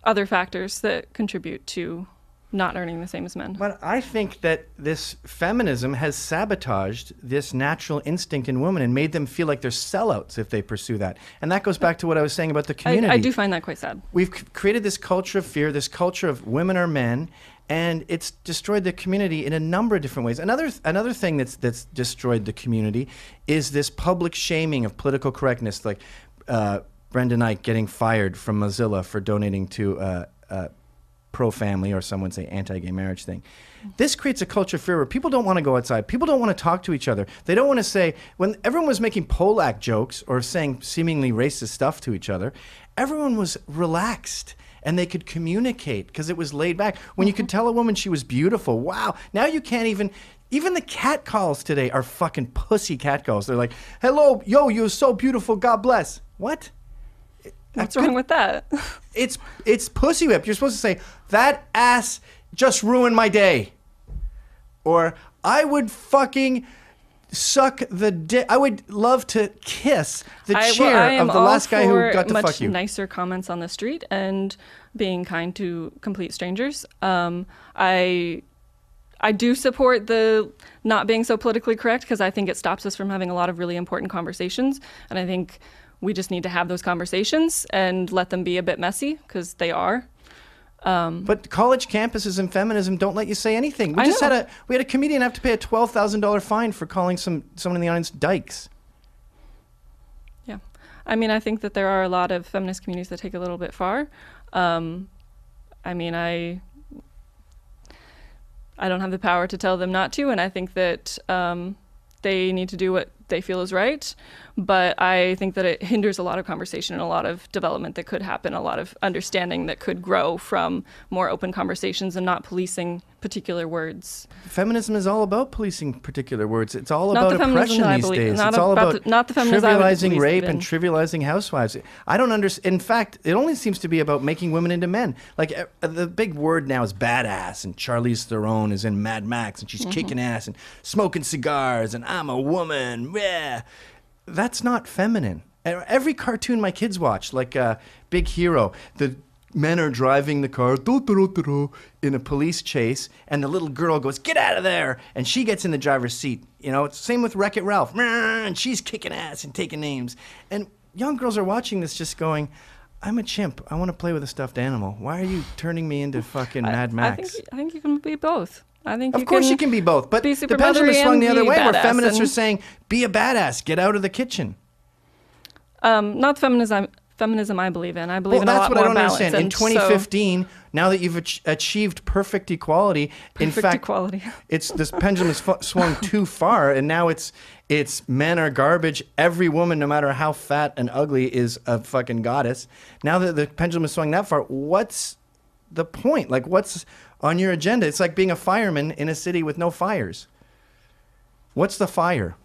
other factors that contribute to not earning the same as men.
But I think that this feminism has sabotaged this natural instinct in women and made them feel like they're sellouts if they pursue that. And that goes back to what I was saying about the community.
I do find that quite sad.
We've created this culture of fear, this culture of women are men, and it's destroyed the community in a number of different ways. Another thing that's destroyed the community is this public shaming of political correctness, like Brendan Ike getting fired from Mozilla for donating to pro-family, or some would say anti-gay marriage thing. This creates a culture of fear where people don't want to go outside. People don't want to talk to each other. They don't want to say, when everyone was making Polak jokes or saying seemingly racist stuff to each other, everyone was relaxed and they could communicate because it was laid back. When you could tell a woman she was beautiful, wow. Now you can't even the cat calls today are fucking pussy cat calls. They're like, hello, yo, you're so beautiful, God bless. What?
What's wrong with that?
It's pussy whip. You're supposed to say, that ass just ruined my day. Or, I would fucking suck the dick. I would love to kiss the chair of the last guy who got to fuck you.
Much nicer comments on the street and being kind to complete strangers. I do support the not being so politically correct because I think it stops us from having a lot of really important conversations. And I think we just need to have those conversations and let them be a bit messy because they are.
But college campuses and feminism don't let you say anything. We had a comedian have to pay a $12,000 fine for calling someone in the audience dykes.
Yeah. I mean, I think that there are a lot of feminist communities that take it a little bit far. I mean, I don't have the power to tell them not to, and I think that they need to do what they feel is right. But I think that it hinders a lot of conversation and a lot of development that could happen, a lot of understanding that could grow from more open conversations and not policing particular words.
Feminism is all about policing particular words. It's all about oppression these days. It's all about trivializing rape and trivializing housewives. I don't understand. In fact, it only seems to be about making women into men. Like the big word now is badass, and Charlize Theron is in Mad Max, and she's kicking ass and smoking cigars, and I'm a woman. Yeah. That's not feminine. Every cartoon my kids watch, like Big Hero, the men are driving the car in a police chase, and the little girl goes, "Get out of there!" and she gets in the driver's seat. You know, it's the same with Wreck-It Ralph, and she's kicking ass and taking names. And young girls are watching this, just going, "I'm a chimp. I want to play with a stuffed animal. Why are you turning me into fucking Mad Max?"
I think you can be both.
Of course you can be both, but the pendulum is swung the other way, where feminists are saying, be a badass, get out of the kitchen.
Not feminism I believe in. I believe in a lot more balance.
That's what I don't understand. In 2015, now that you've achieved perfect equality, it's this pendulum is swung too far, and now it's men are garbage. Every woman, no matter how fat and ugly, is a fucking goddess. Now that the pendulum is swung that far, what's the point? Like, what's on your agenda? It's like being a fireman in a city with no fires. What's the fire?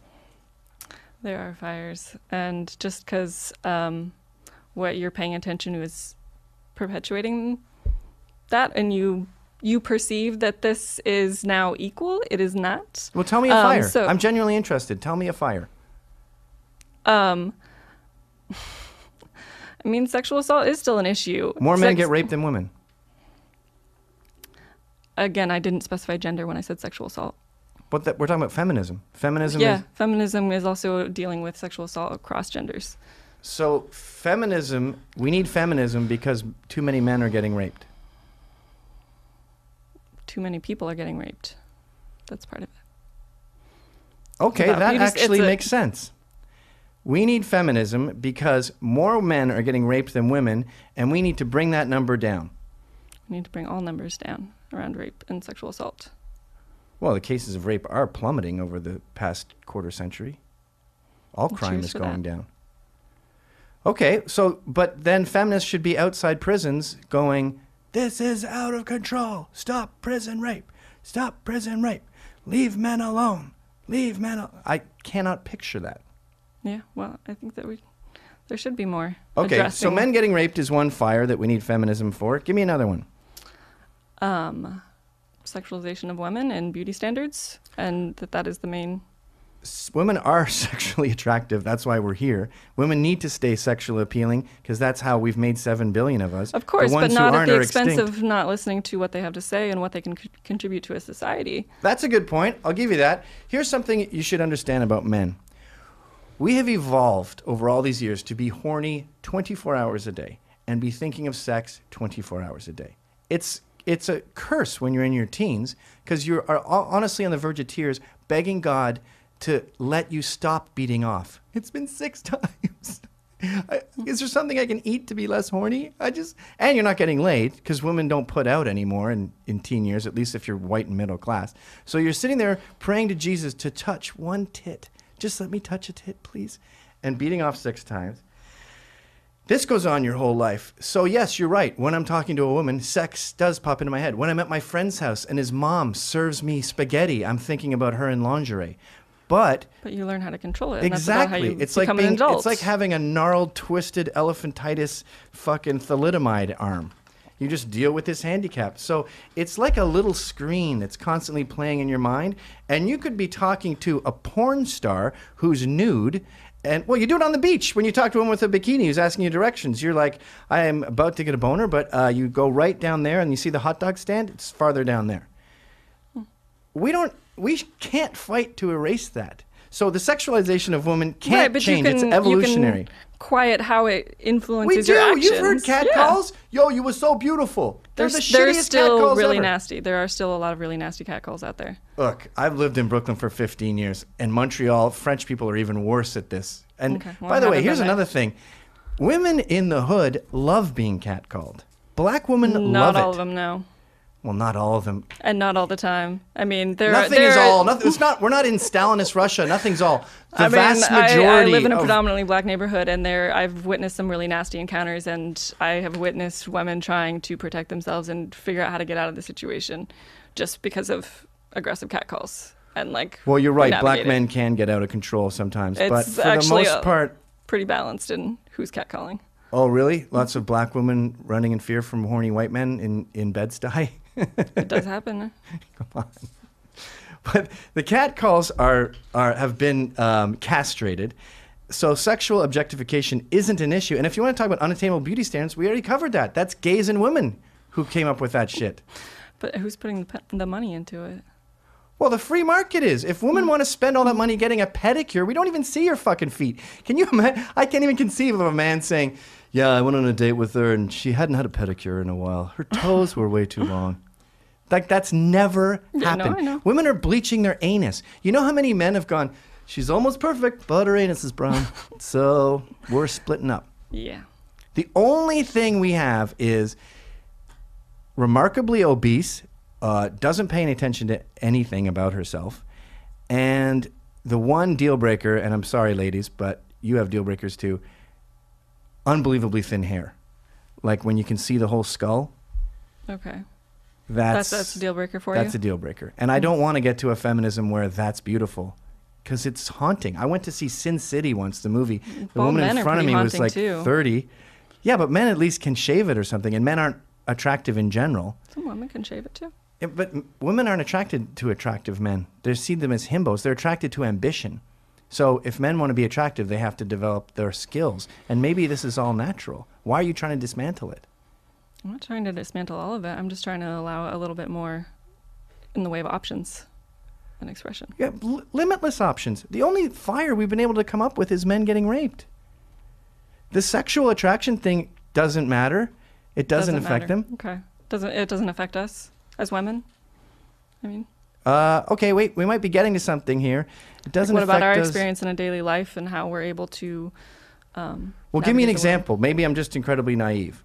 There are fires. And just because what you're paying attention to is perpetuating that, and you perceive that this is now equal, it is not.
Well, tell me a fire. I'm genuinely interested. Tell me a fire.
I mean, sexual assault is still an issue.
More men get raped than women.
Again, I didn't specify gender when I said sexual assault.
But we're talking about feminism. Feminism
is also dealing with sexual assault across genders.
So we need feminism because too many men are getting raped.
Too many people are getting raped. That's part of it.
Okay, that actually makes sense. We need feminism because more men are getting raped than women, and we need to bring that number down.
We need to bring all numbers down around rape and sexual assault.
Well, the cases of rape are plummeting over the past quarter century. All crime is going down. Okay, so, but then feminists should be outside prisons going, this is out of control. Stop prison rape. Stop prison rape. Leave men alone. Leave men alone. I cannot picture that.
Yeah, well, I think that there should be more.
Okay, so
addressing-
men getting raped is one fire that we need feminism for. Give me another one.
Sexualization of women and beauty standards, and that is the main.
Women are sexually attractive. That's why we're here. Women need to stay sexually appealing because that's how we've made 7 billion of us.
Of course,
the
but
ones who
not at
aren't
the
are
expense
extinct.
of not listening to what they have to say and what they can contribute to a society.
That's a good point. I'll give you that. Here's something you should understand about men. We have evolved over all these years to be horny 24 hours a day and be thinking of sex 24 hours a day. It's a curse when you're in your teens because you are honestly on the verge of tears begging God to let you stop beating off. It's been 6 times. Is there something I can eat to be less horny? And you're not getting laid because women don't put out anymore in teen years, at least if you're white and middle class. So you're sitting there praying to Jesus to touch one tit. Just let me touch a tit, please. And beating off 6 times. This goes on your whole life. So yes, you're right. When I'm talking to a woman, sex does pop into my head. When I'm at my friend's house and his mom serves me spaghetti, I'm thinking about her in lingerie. But
you learn how to control it. And
exactly.
That's about how you become an adult.
It's like having a gnarled, twisted elephantitis fucking thalidomide arm. You just deal with this handicap. So it's like a little screen that's constantly playing in your mind. And you could be talking to a porn star who's nude. And, well, you do it on the beach when you talk to a woman with a bikini who's asking you directions. You're like, I am about to get a boner, but you go right down there and you see the hot dog stand. It's farther down there. We can't fight to erase that. So the sexualization of women can't change. It's evolutionary.
You can quiet how it influences
We do.
your actions.
You've heard cat calls? Yo, you were so beautiful. They're the
There's
shittiest
still
cat calls
really
ever.
nasty. There are still a lot of really nasty cat calls out there.
Look, I've lived in Brooklyn for 15 years. And Montreal, French people are even worse at this. And
Okay, well,
by the
I
way,
haven't
here's
been there.
another thing. Women in the hood love being catcalled. Black women love
Not
it.
all of them, no.
Well, not all of them.
And not all the time. I mean,
Nothing is all. Nothing, it's not. We're not in Stalinist Russia. Nothing's all. The vast majority.
I live in a
of,
predominantly black neighborhood, and I've witnessed some really nasty encounters, and I have witnessed women trying to protect themselves and figure out how to get out of the situation, just because of aggressive catcalls and like.
Well, you're right. Black
navigate it.
men can get out of control sometimes, but
It's
for the
actually
most part.
Pretty balanced in who's catcalling.
Oh, really? Lots of black women running in fear from horny white men in Bed-Stuy?
It does happen.
Come on. But the catcalls have been castrated. So sexual objectification isn't an issue. And if you want to talk about unattainable beauty standards, we already covered that. That's gays and women who came up with that shit.
But who's putting the money into it?
Well, the free market is. If women want to spend all that money getting a pedicure, we don't even see your fucking feet. Can you imagine? I can't even conceive of a man saying, yeah, I went on a date with her and she hadn't had a pedicure in a while. Her toes were way too long. Like, that's never happened.
No, I know.
Women are bleaching their anus. You know how many men have gone, she's almost perfect, but her anus is brown. So we're splitting up.
Yeah.
The only thing we have is remarkably obese, doesn't pay any attention to anything about herself. And the one deal breaker, and I'm sorry, ladies, but you have deal breakers too, unbelievably thin hair. Like when you can see the whole skull.
Okay.
That's
a deal breaker for you?
That's a deal breaker. And I don't want to get to a feminism where that's beautiful because it's haunting. I went to see Sin City once, the movie. The woman in front of me was like 30. Yeah, but men at least can shave it or something, and men aren't attractive in general.
Some women can shave it too.
Yeah, but women aren't attracted to attractive men. They see them as himbos. They're attracted to ambition. So if men want to be attractive, they have to develop their skills. And maybe this is all natural. Why are you trying to dismantle it?
I'm not trying to dismantle all of it. I'm just trying to allow a little bit more in the way of options and expression.
Yeah, limitless options. The only fire we've been able to come up with is men getting raped. The sexual attraction thing doesn't matter. It doesn't affect them.
Okay. It doesn't affect us as women? I mean...
okay, wait. We might be getting to something here. It doesn't affect us.
What about our experience in a daily life and how we're able to...
well, give me an example. Maybe I'm just incredibly naive.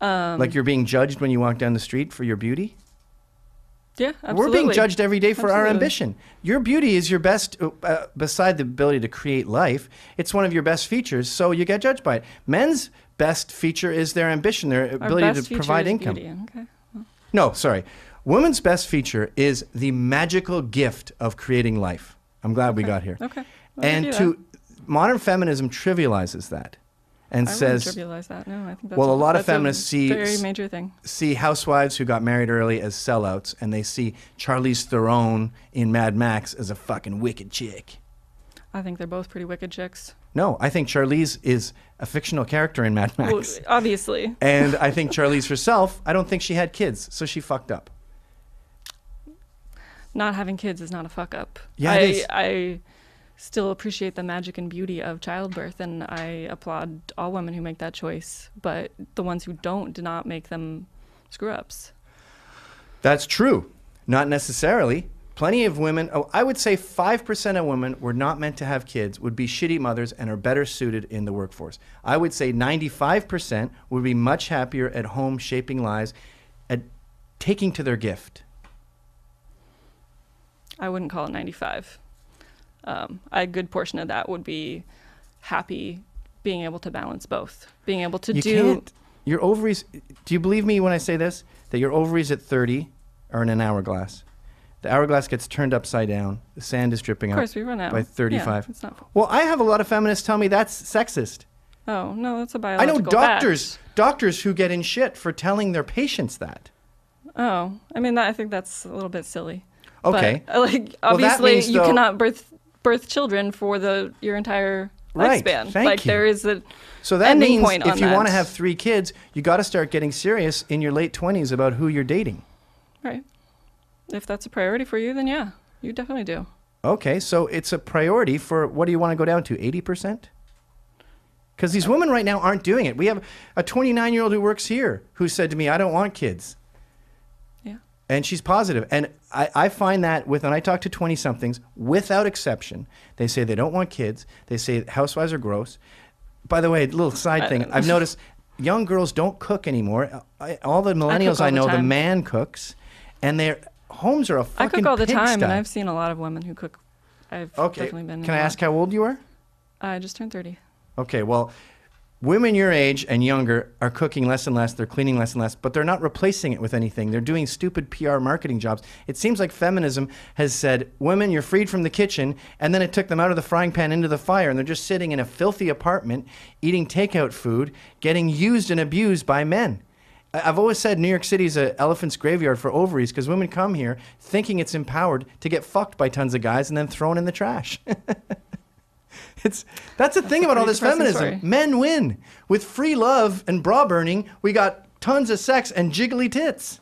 Like you're being judged when you walk down the street for your beauty?
Yeah, absolutely.
We're being judged every day for our
Absolutely.
ambition. Your beauty is your best, beside the ability to create life, it's one of your best features, so you get judged by it. Men's best feature is their ambition, their
Our
ability
best
to
feature
provide
is
income.
beauty. Okay.
No, sorry. Women's best feature is the magical gift of creating life. I'm glad we got here.
Okay.
And modern feminism trivializes that and
I
says,
wouldn't trivialize that. No, I think that's
well, a lot of
that's
feminists
a very major thing.
see housewives who got married early as sellouts, and they see Charlize Theron in Mad Max as a fucking wicked chick.
I think they're both pretty wicked chicks.
No, I think Charlize is a fictional character in Mad Max.
Well, obviously.
And I think Charlize herself, I don't think she had kids, so she fucked up.
Not having kids is not a fuck up.
Yeah, it is.
I still appreciate the magic and beauty of childbirth, and I applaud all women who make that choice. But the ones who don't do not make them screw ups.
That's true. Not necessarily. Plenty of women, I would say 5% of women were not meant to have kids, would be shitty mothers, and are better suited in the workforce. I would say 95% would be much happier at home shaping lives, at taking to their gift.
I wouldn't call it 95. A good portion of that would be happy being able to balance both. Being able to
You can't. Your ovaries, do you believe me when I say this? That your ovaries at 30 are in an hourglass. The hourglass gets turned upside down. The sand is dripping out.
Of course, we run out.
By 35.
Yeah, it's not.
Well, I have a lot of feminists tell me that's sexist.
Oh, no, that's a
I
biological
know doctors who get in shit for telling their patients that.
Oh, I mean, I think that's a little bit silly.
Okay.
But, obviously,
means,
you
though-
cannot birth children for your entire
Right,
lifespan.
thank you.
There is a
So that
ending
means
point on
if you
that.
want to have 3 kids, you got to start getting serious in your late 20s about who you're dating.
Right. If that's a priority for you, then yeah, you definitely do.
Okay, so it's a priority for, what do you want to go down to, 80%? Because these women right now aren't doing it. We have a 29-year-old who works here who said to me, I don't want kids.
Yeah.
And she's positive. And I find that when I talk to 20-somethings, without exception, they say they don't want kids. They say housewives are gross. By the way, a little side thing. I've noticed young girls don't cook anymore. All the millennials I know, the man cooks. And their homes are a fucking
I cook all the time,
pigsty.
and I've seen a lot of women who cook. I've definitely been.
Can I ask how old you are?
I just turned 30.
Okay, well, women your age and younger are cooking less and less. They're cleaning less and less, but they're not replacing it with anything. They're doing stupid PR marketing jobs. It seems like feminism has said, women, you're freed from the kitchen, and then it took them out of the frying pan into the fire, and they're just sitting in a filthy apartment, eating takeout food, getting used and abused by men. I've always said New York City is an elephant's graveyard for ovaries because women come here thinking it's empowered to get fucked by tons of guys and then thrown in the trash. That's the thing about all this feminism.
Story.
Men win. With free love and bra burning, we got tons of sex and jiggly tits.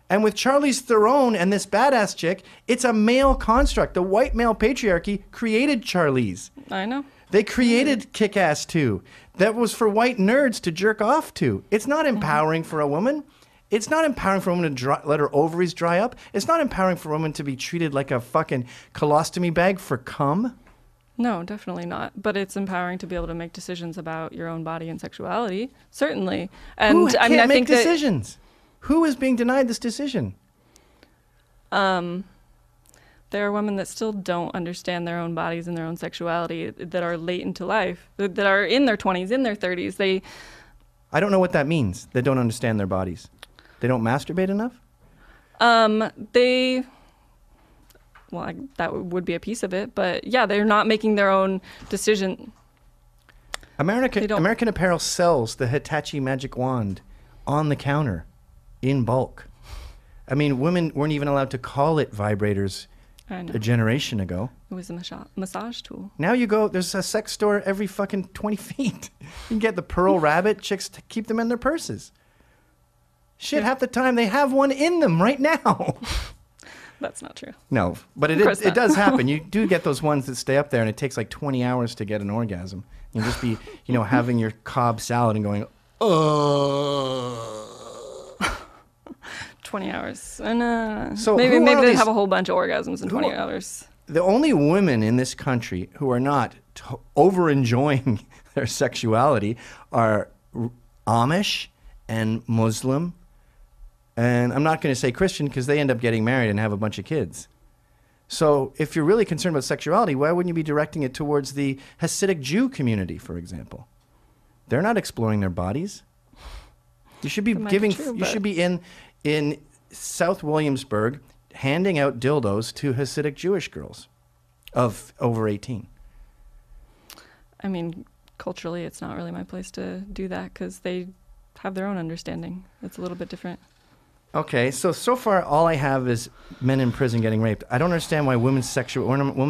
And with Charlize Theron and this badass chick, it's a male construct. The white male patriarchy created Charlize.
I know.
They created Kick-Ass 2. That was for white nerds to jerk off to. It's not empowering for a woman. It's not empowering for a woman to let her ovaries dry up. It's not empowering for a woman to be treated like a fucking colostomy bag for cum.
No, definitely not. But it's empowering to be able to make decisions about your own body and sexuality. Certainly. And
Who can't
I mean, I
make
think
decisions? Who is being denied this decision?
There are women that still don't understand their own bodies and their own sexuality, that are late into life, that are in their 20s, in their 30s.
I don't know what that means. They don't understand their bodies. They don't masturbate enough?
That would be a piece of it, but yeah, they're not making their own decision.
American Apparel sells the Hitachi magic wand on the counter in bulk. I mean, women weren't even allowed to call it vibrators
I know.
a generation ago.
It was a massage tool.
Now you go, there's a sex store every fucking 20 feet. You can get the Pearl Rabbit. Chicks to keep them in their purses. Shit, half the time they have one in them right now.
That's not true.
No, but it does happen. You do get those ones that stay up there, and it takes like 20 hours to get an orgasm. You just be, having your Cobb salad and going,
20 hours. And
So
maybe
who are
they
these-
have a whole bunch of orgasms in 20 hours.
The only women in this country who are not over-enjoying their sexuality are Amish and Muslim And I'm not going to say Christian because they end up getting married and have a bunch of kids. So if you're really concerned about sexuality, why wouldn't you be directing it towards the Hasidic Jew community, for example? They're not exploring their bodies. You should be you should be in South Williamsburg handing out dildos to Hasidic Jewish girls of over 18.
I mean, culturally, it's not really my place to do that because they have their own understanding. It's a little bit different.
Okay, so far all I have is men in prison getting raped. I don't understand why women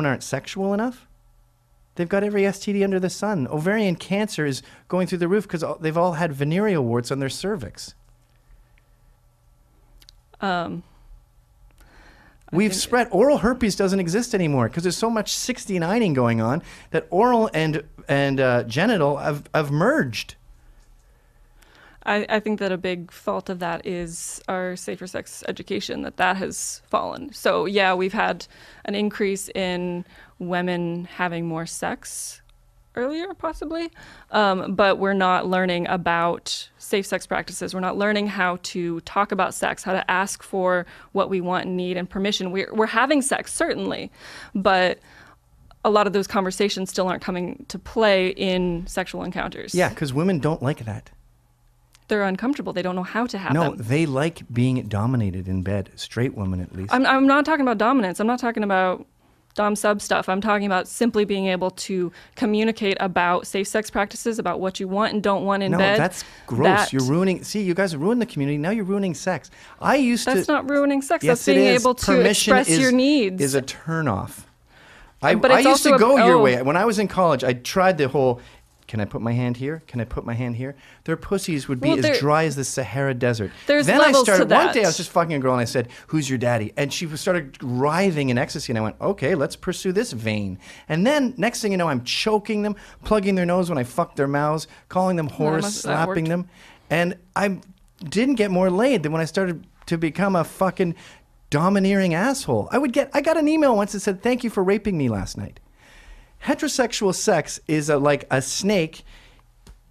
aren't sexual enough. They've got every STD under the sun. Ovarian cancer is going through the roof because they've all had venereal warts on their cervix. We've spread. Oral herpes doesn't exist anymore because there's so much 69ing going on that oral and genital have merged.
I think that a big fault of that is our safer sex education, that has fallen. So yeah, we've had an increase in women having more sex earlier, possibly, but we're not learning about safe sex practices. We're not learning how to talk about sex, how to ask for what we want and need and permission. We're having sex, certainly, but a lot of those conversations still aren't coming to play in sexual encounters.
Yeah, because women don't like that.
They're uncomfortable. They don't know how to have
them. No,
them.
they like being dominated in bed. Straight women, at least.
I'm not talking about dominance. I'm not talking about dom-sub stuff. I'm talking about simply being able to communicate about safe sex practices, about what you want and don't want in bed.
No, that's gross. You're ruining... See, you guys ruined the community. Now you're ruining sex. That's
not ruining sex.
Yes,
that's being able to express your needs.
Is a turnoff. I used to go your way. When I was in college, I tried the whole... Can I put my hand here? Can I put my hand here? Their pussies would be as dry as the Sahara Desert.
There's levels to that.
One day I was just fucking a girl and I said, "Who's your daddy?" And she started writhing in ecstasy. And I went, "Okay, let's pursue this vein." And then next thing you know, I'm choking them, plugging their nose when I fucked their mouths, calling them whores, slapping them. And I didn't get more laid than when I started to become a fucking domineering asshole. I got an email once that said, "Thank you for raping me last night." Heterosexual sex is like a snake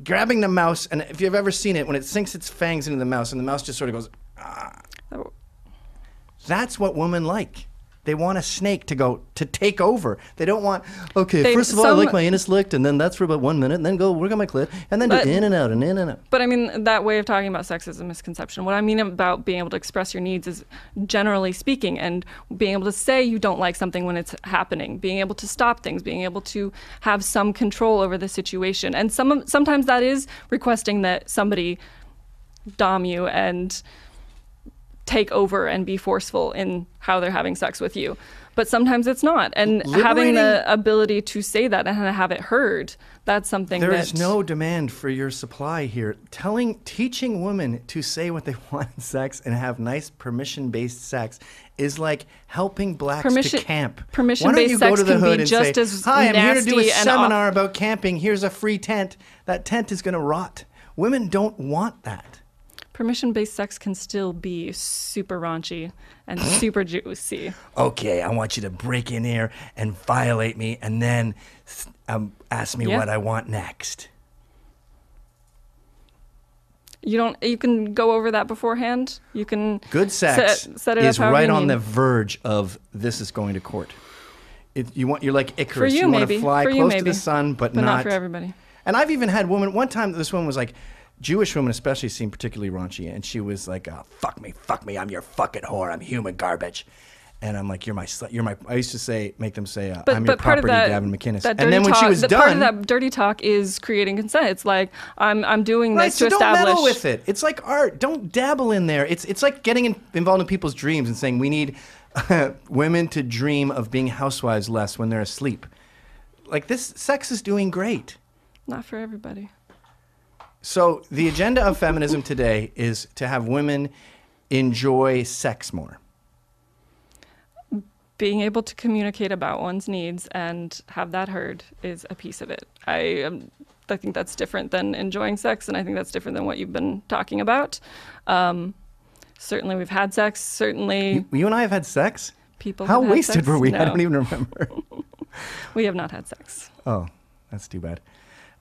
grabbing the mouse, and if you've ever seen it, when it sinks its fangs into the mouse, and the mouse just sort of goes, ah. That's what women like. They want a snake to take over. They don't want, first of all, I like my anus licked, and then that's for about 1 minute, and then go work on my clit, and then do in and out and in and out.
But I mean, that way of talking about sex is a misconception. What I mean about being able to express your needs is generally speaking, and being able to say you don't like something when it's happening, being able to stop things, being able to have some control over the situation. And sometimes that is requesting that somebody dom you and take over and be forceful in how they're having sex with you. But sometimes it's not. And having the ability to say that and have it heard, that's something
there is no demand for your supply here. Teaching women to say what they want in sex and have nice permission-based sex is like helping blacks to camp.
Permission-based sex can be just as nasty.
"Hi, I'm here to do a seminar about camping. Here's a free tent." That tent is going to rot. Women don't want that.
Permission-based sex can still be super raunchy and super juicy.
Okay, I want you to break in here and violate me and then ask me what I want next.
You can go over that beforehand. You can
Good sex
set it
is
up
right on the verge of this is going to court. You're like Icarus.
For you,
want to fly close to
maybe.
the sun, but
not for everybody.
And I've even had one time this woman was like, Jewish women especially seem particularly raunchy, and she was like, fuck me, I'm your fucking whore, I'm human garbage. And I'm like, you're my slut, I used to make them say, I'm your property, Gavin McInnes. And then when she was done...
Part of that dirty talk is creating consent. It's like, I'm doing this to establish...
don't meddle with it. It's like art. Don't dabble in there. It's like getting involved in people's dreams and saying, we need women to dream of being housewives less when they're asleep. Like, this sex is doing great.
Not for everybody.
So the agenda of feminism today is to have women enjoy sex more.
Being able to communicate about one's needs and have that heard is a piece of it. I think that's different than enjoying sex, and I think that's different than what you've been talking about. Certainly we've had sex. Certainly...
You and I have had sex?
How
wasted were we?
No.
I don't even remember.
We have not had sex.
Oh, that's too bad.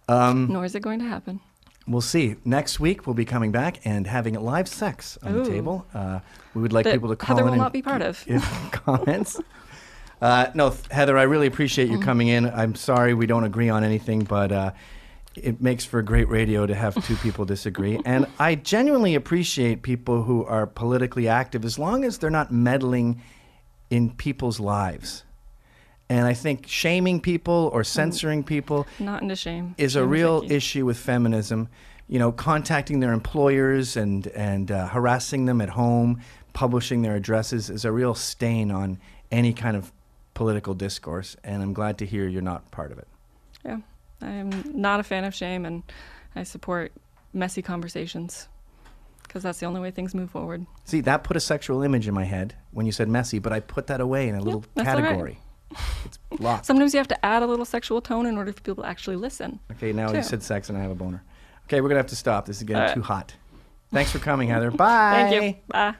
Nor is it going to happen.
We'll see. Next week, we'll be coming back and having live sex on the
Ooh.
table. We would like
That
people to call
Heather
in
will
and
not be part of.
give comments. No, Heather, I really appreciate you coming in. I'm sorry we don't agree on anything, but it makes for great radio to have two people disagree. And I genuinely appreciate people who are politically active as long as they're not meddling in people's lives. And I think shaming people or censoring people
Not into shame.
is a real issue with feminism. You know, contacting their employers and harassing them at home, publishing their addresses is a real stain on any kind of political discourse. And I'm glad to hear you're not part of it.
Yeah, I'm not a fan of shame, and I support messy conversations because that's the only way things move forward.
See, that put a sexual image in my head when you said messy, but I put that away in a little
that's all right.
category. It's locked.
Sometimes you have to add a little sexual tone in order for people to actually listen.
Okay, now
too.
you said sex and I have a boner. Okay, we're going to have to stop. This is getting
All right.
too hot. Thanks for coming, Heather. Bye.
Thank you. Bye.